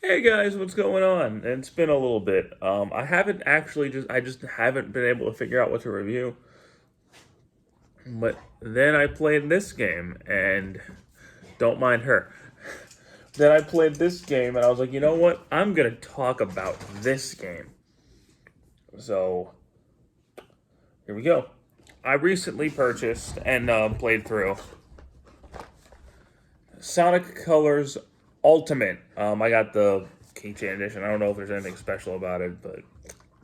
Hey guys, what's going on? It's been a little bit. I just haven't been able to figure out what to review. But then I played this game, and don't mind her. Then I played this game, and I was like, you know what? I'm gonna talk about this game. So here we go. I recently purchased and played through Sonic Colors Ultimate. I got the keychain edition. I don't know if there's anything special about it, but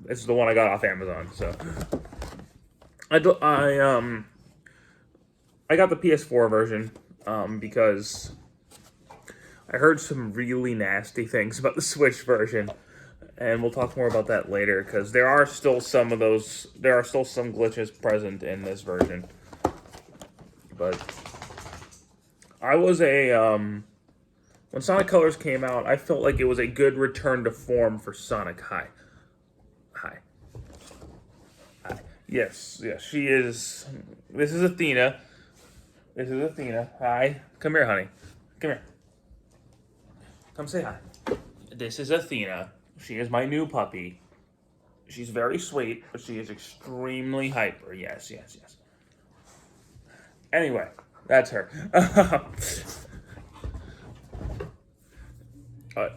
it's the one I got off Amazon. So I do, I got the PS4 version because I heard some really nasty things about the Switch version, and we'll talk more about that later because there are still some of those. There are still some glitches present in this version, but I was a when Sonic Colors came out, I felt like it was a good return to form for Sonic. Hi. Yes, yes, she is. This is Athena. This is Athena. Hi. Come here, honey. Come here. Come say hi. This is Athena. She is my new puppy. She's very sweet, but she is extremely hyper. Yes, yes, yes. Anyway, that's her.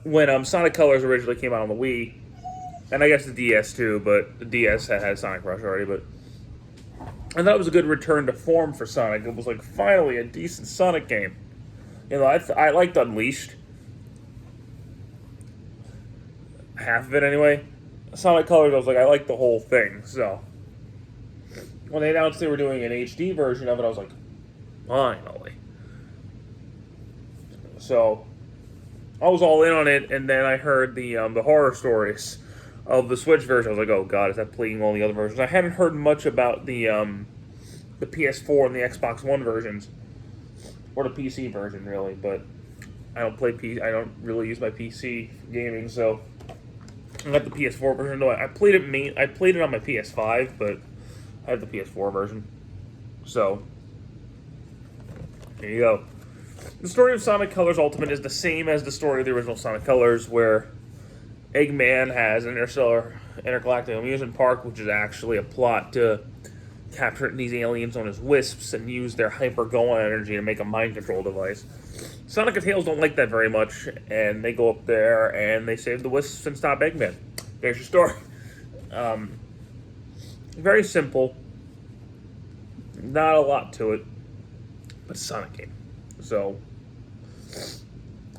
When Sonic Colors originally came out on the Wii, and I guess the DS too, but the DS had Sonic Rush already, but I thought it was a good return to form for Sonic. It was like finally a decent Sonic game. I liked Unleashed, half of it anyway. Sonic Colors, I was like, I like the whole thing. So when they announced they were doing an HD version of it, I was like, finally. So I was all in on it, and then I heard the horror stories of the Switch version. I was like, oh god, is that plaguing all the other versions? I hadn't heard much about the PS4 and the Xbox One versions, or the PC version really, but I don't really use my PC gaming, so I got the PS4 version. No, I played it on my PS5, but I have the PS4 version. So there you go. The story of Sonic Colors Ultimate is the same as the story of the original Sonic Colors, where Eggman has an intergalactic amusement park, which is actually a plot to capture these aliens known as wisps and use their hyper-Gohan energy to make a mind control device. Sonic and Tails don't like that very much, and they go up there and they save the wisps and stop Eggman. There's your story. Um, Very simple. Not a lot to it, but Sonic game. So,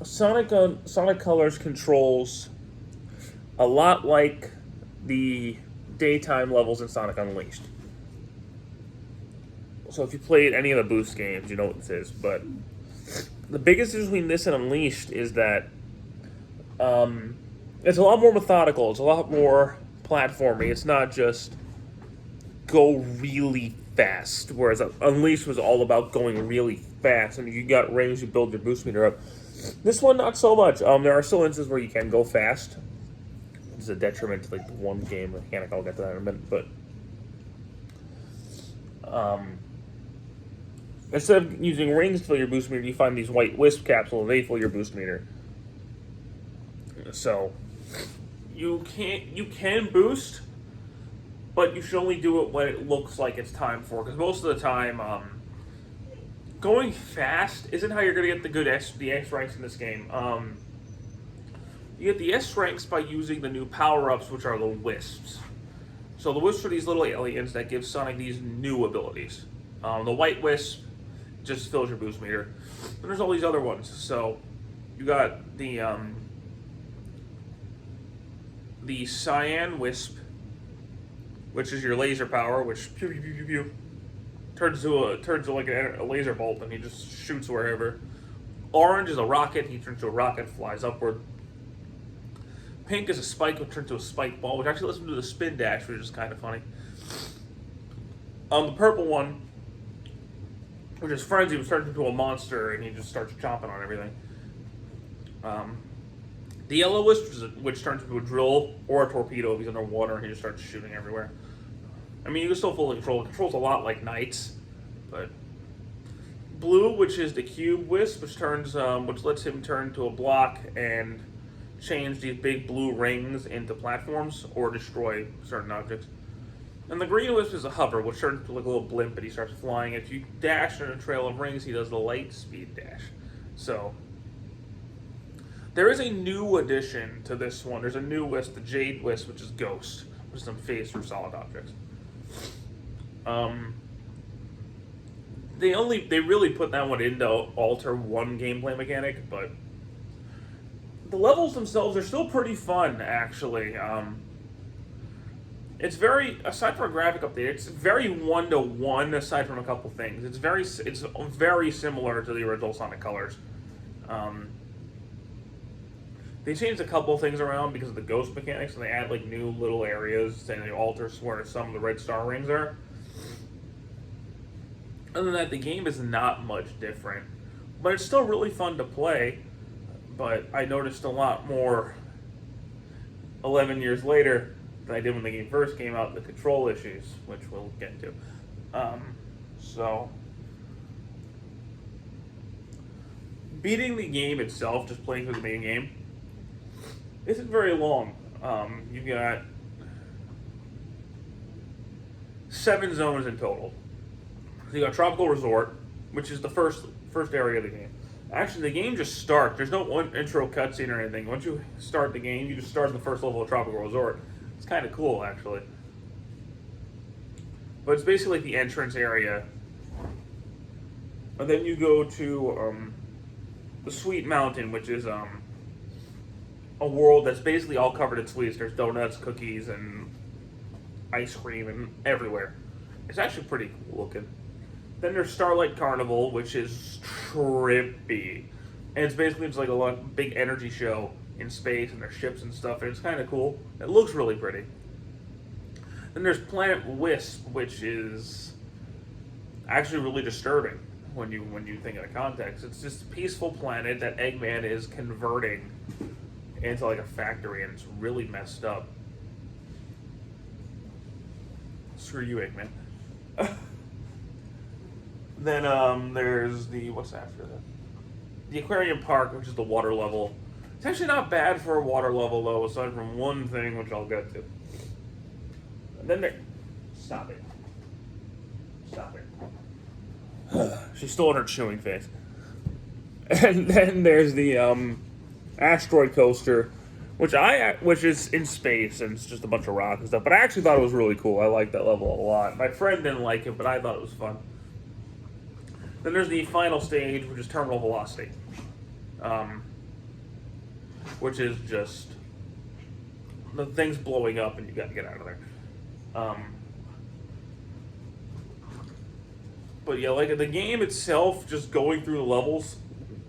Sonic Colors controls a lot like the daytime levels in Sonic Unleashed. So if you played any of the Boost games, you know what this is. But the biggest difference between this and Unleashed is that it's a lot more methodical. It's a lot more platformy. It's not just go really fast, whereas Unleashed was all about going really fast. I mean, you got rings, you build your boost meter up. This one, not so much. There are still instances where you can go fast. It's a detriment to like the one game mechanic. I'll get to that in a minute, but um, instead of using rings to fill your boost meter, you find these white wisp capsules. They fill your boost meter. So you can boost, but you should only do it when it looks like it's time for. Because most of the time, going fast isn't how you're going to get the S ranks in this game. You get the S ranks by using the new power ups, which are the wisps. So the wisps are these little aliens that give Sonic these new abilities. The white wisp just fills your boost meter. And there's all these other ones. So you got the cyan wisp, which is your laser power, which pew pew pew pew pew turns to like a laser bolt, and he just shoots wherever. Orange is a rocket. He turns to a rocket, flies upward. Pink is a spike, which turns to a spike ball, which actually lets him do the spin dash, which is kind of funny. The purple one, which is frenzy, which turns into a monster, and he just starts chomping on everything. The yellow wisp, which turns into a drill or a torpedo if he's underwater, and he just starts shooting everywhere. I mean, you can still fully control. It controls a lot like Knights, but blue, which is the cube wisp, which lets him turn to a block and change these big blue rings into platforms or destroy certain objects. And the green wisp is a hover, which turns into like a little blimp and he starts flying. If you dash in a trail of rings, he does the light speed dash. So there is a new addition to this one. There's a new wisp, the Jade Wisp, which is Ghost, which is some phase through solid objects. They really put that one in to alter one gameplay mechanic, but the levels themselves are still pretty fun, actually. It's very, aside from a graphic update, it's very one-to-one aside from a couple things. It's very similar to the original Sonic Colors. They changed a couple things around because of the ghost mechanics, and they add like new little areas and they alter where some of the red star rings are. Other than that, the game is not much different, but it's still really fun to play. But I noticed a lot more 11 years later than I did when the game first came out, the control issues, which we'll get to. So, beating the game itself, just playing through the main game, isn't very long. You've got 7 zones in total. So you got Tropical Resort, which is the first area of the game. Actually, the game just starts. There's no one intro cutscene or anything. Once you start the game, you just start the first level of Tropical Resort. It's kind of cool, actually. But it's basically like the entrance area. And then you go to the Sweet Mountain, which is a world that's basically all covered in sweets. There's donuts, cookies, and ice cream and everywhere. It's actually pretty cool looking. Then there's Starlight Carnival, which is trippy. And it's basically just like a big energy show in space, and there's ships and stuff, and it's kind of cool. It looks really pretty. Then there's Planet Wisp, which is actually really disturbing when you think of the context. It's just a peaceful planet that Eggman is converting into like a factory, and it's really messed up. Screw you, Eggman. Then there's what's after that? The Aquarium Park, which is the water level. It's actually not bad for a water level, though, aside from one thing, which I'll get to. And then stop it. Stop it. She's still in her chewing phase. And then there's the Asteroid Coaster, which is in space, and it's just a bunch of rock and stuff. But I actually thought it was really cool. I liked that level a lot. My friend didn't like it, but I thought it was fun. Then there's the final stage, which is Terminal Velocity, which is just the thing's blowing up and you got to get out of there. But yeah, like the game itself, just going through the levels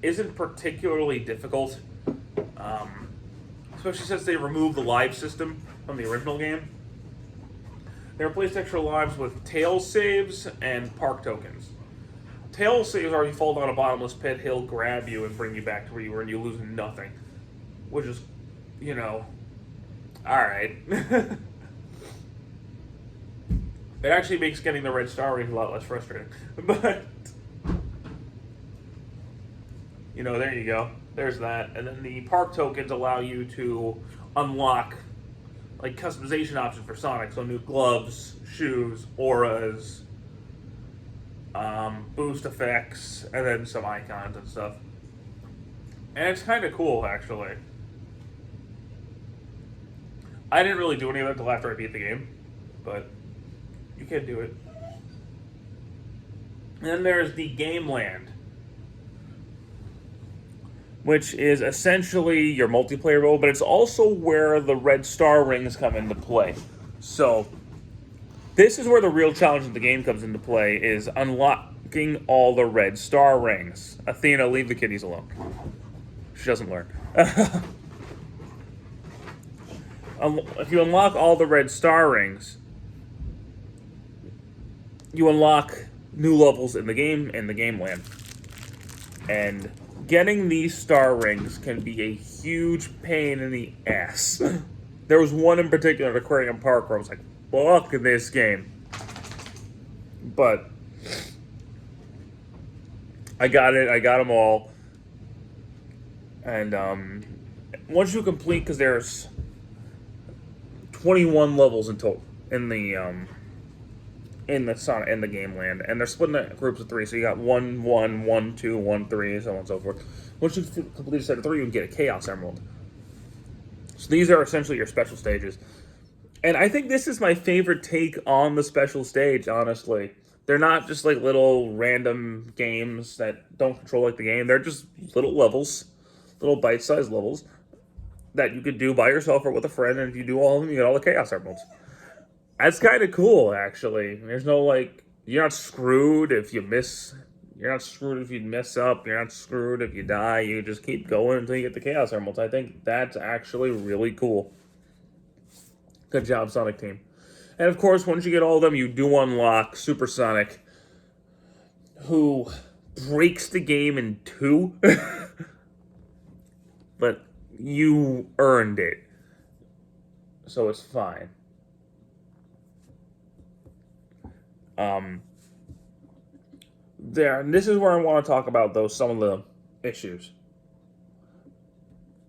isn't particularly difficult, especially since they removed the live system from the original game. They replaced extra lives with tail saves and park tokens. Tail saves are you fall down a bottomless pit, he'll grab you and bring you back to where you were, and you lose nothing. Which is, alright. It actually makes getting the red star rings a lot less frustrating. But, there you go. There's that. And then the park tokens allow you to unlock, like, customization options for Sonic. So new gloves, shoes, auras, boost effects, and then some icons and stuff. And it's kind of cool, actually. I didn't really do any of that until after I beat the game, but you can do it. And then there's the Game Land, which is essentially your multiplayer mode, but it's also where the red star rings come into play. So this is where the real challenge of the game comes into play, is unlocking all the red star rings. Athena, leave the kitties alone. She doesn't learn. If you unlock all the red star rings, you unlock new levels in the game land. And getting these star rings can be a huge pain in the ass. There was one in particular at Aquarium Park where I was like, fuck this game. But I got it. I got them all. And once you complete, because there's 21 levels in total in the game land, and they're splitting it in groups of 3. So you got 1, 1, 1, 2, 1, 3, and so on and so forth. Once you complete a set of 3, you can get a Chaos Emerald. So these are essentially your special stages. And I think this is my favorite take on the special stage, honestly. They're not just like little random games that don't control like the game. They're just little levels, little bite-sized levels that you could do by yourself or with a friend, and if you do all of them, you get all the Chaos Emeralds. That's kind of cool, actually. There's no, like, you're not screwed if you miss. You're not screwed if you mess up. You're not screwed if you die. You just keep going until you get the Chaos Emeralds. I think that's actually really cool. Good job, Sonic Team. And, of course, once you get all of them, you do unlock Super Sonic, who breaks the game in 2. But you earned it. So it's fine. And this is where I want to talk about, though, some of the issues.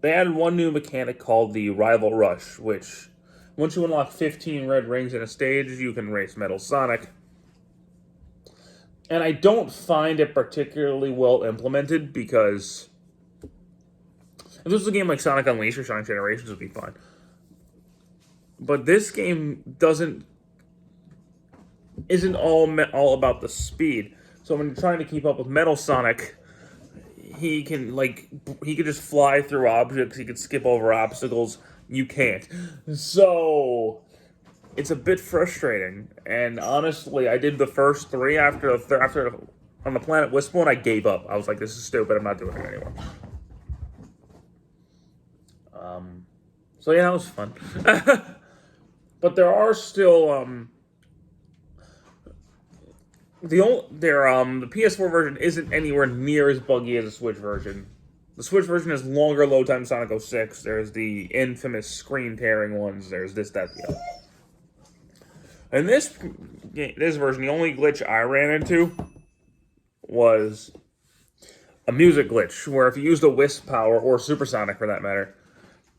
They added one new mechanic called the Rival Rush, which, once you unlock 15 red rings in a stage, you can race Metal Sonic. And I don't find it particularly well implemented, because if this was a game like Sonic Unleashed or Sonic Generations, it would be fine. But this game isn't all about the speed. So when you're trying to keep up with Metal Sonic, he can just fly through objects. He can skip over obstacles. You can't. So it's a bit frustrating. And honestly, I did the first 3 after on the Planet Wisp one. I gave up. I was like, this is stupid. I'm not doing it anymore. So yeah, that was fun. But there are still the PS4 version isn't anywhere near as buggy as the Switch version. The Switch version has longer load time than Sonic 06. There's the infamous screen tearing ones. There's this, that, the other. In this version, the only glitch I ran into was a music glitch, where if you used a Wisp power, or Supersonic for that matter,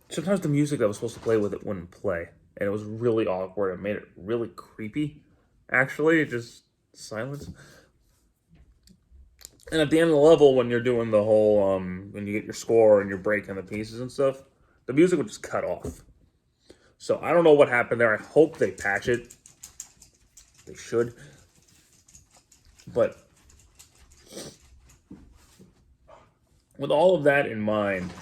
sometimes the music that was supposed to play with it wouldn't play. And it was really awkward. It made it really creepy, actually. Just silence. And at the end of the level, when you're doing the whole, when you get your score and you're breaking the pieces and stuff, the music would just cut off. So I don't know what happened there. I hope they patch it. They should. But with all of that in mind,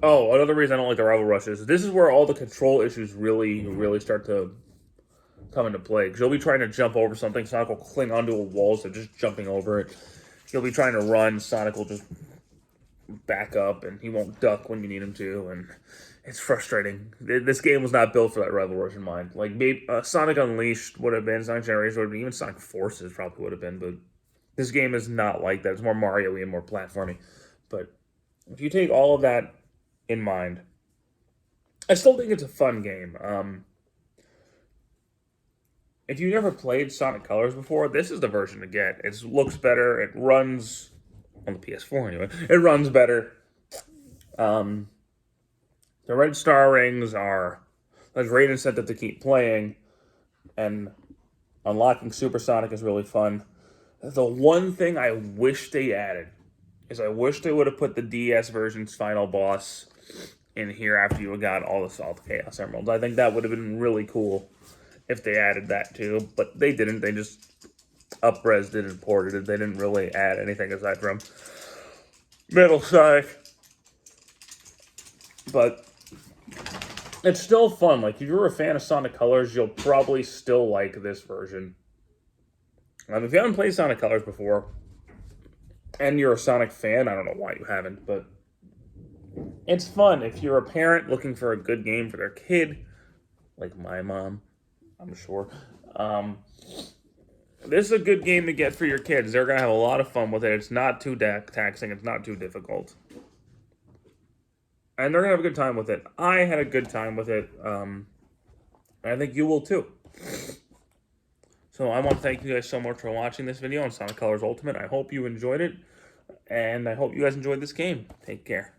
another reason I don't like the Rival Rush is this is where all the control issues really, really start to come into play. Because you'll be trying to jump over something, Sonic will cling onto a wall, so just jumping over it. You'll be trying to run, Sonic will just back up, and he won't duck when you need him to, and it's frustrating. This game was not built for that Rival Rush in mind. Like, maybe Sonic Unleashed would have been, Sonic Generations would have been, even Sonic Forces probably would have been, but this game is not like that. It's more Mario-y and more platformy. But if you take all of that in mind, I still think it's a fun game. If you never played Sonic Colors before, this is the version to get. It looks better. It runs, on the PS4 anyway, it runs better. The red star rings are a great incentive to keep playing, and unlocking Supersonic is really fun. The one thing I wish they added is I wish they would have put the DS version's final boss in here after you got all the Chaos Emeralds. I think that would have been really cool if they added that too, but they didn't. They just up-resed it and ported it. They didn't really add anything aside from Metal Sonic. But it's still fun. Like, if you're a fan of Sonic Colors, you'll probably still like this version. If you haven't played Sonic Colors before, and you're a Sonic fan, I don't know why you haven't, but it's fun. If you're a parent looking for a good game for their kid, like my mom, I'm sure, this is a good game to get for your kids. They're going to have a lot of fun with it. It's not too taxing. It's not too difficult. And they're going to have a good time with it. I had a good time with it. I think you will too. So I want to thank you guys so much for watching this video on Sonic Colors Ultimate. I hope you enjoyed it. And I hope you guys enjoyed this game. Take care.